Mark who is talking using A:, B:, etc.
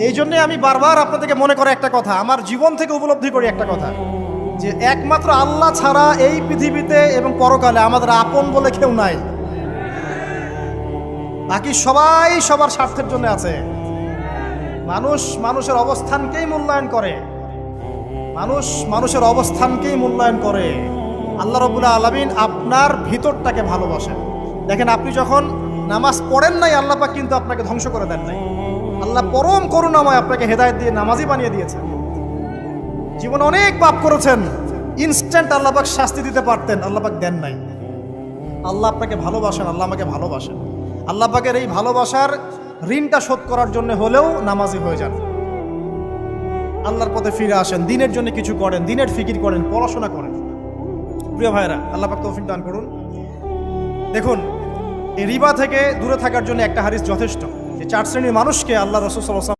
A: এই জন্যে আমি বারবার আপনাদেরকে মনে করে একটা কথা, আমার জীবন থেকে উপলব্ধি করি একটা কথা, যে একমাত্র আল্লাহ ছাড়া এই পৃথিবীতে এবং পরকালে আমাদের আপন বলে কেউ নাই। বাকি সবাই সবার স্বার্থের জন্য আছে। মানুষ মানুষের অবস্থানকেই মূল্যায়ন করে, মানুষ মানুষের অবস্থানকেই মূল্যায়ন করে। আল্লাহ রাব্বুল আলামিন আপনার ভিতরটাকে ভালোবাসেন। দেখেন, আপনি যখন নামাজ পড়েন নাই, আল্লাহ পাক কিন্তু আপনাকে ধ্বংস করে দেন নাই। আল্লাহ পরম করুণাময় আপনাকে হেদায়েত দিয়ে নামাজি বানিয়ে দিয়েছেন। জীবনে অনেক পাপ করেছেন, ইনস্ট্যান্ট আল্লাহ পাক শাস্তি দিতে পারতেন, আল্লাহ পাক দেন নাই। আল্লাহ আপনাকে ভালোবাসেন, আল্লাহ আমাকে ভালোবাসেন। আল্লাহ পাকের এই ভালোবাসার ঋণটা শোধ করার জন্য হলেও নামাজি হয়ে যান, আল্লাহর পথে ফিরে আসেন, দিনের জন্য কিছু করেন, দিনের ফিকির করেন, পড়াশোনা করেন। প্রিয় ভাইরা, আল্লাহ পাক তৌফিক দান করুন। দেখুন, এই রিবা থেকে দূরে থাকার জন্য একটা হাদিস যথেষ্ট, যে 4 শ্রেণীর মানুষকে আল্লাহ রাসূল সাল্লাল্লাহু আলাইহি ওয়াসাল্লাম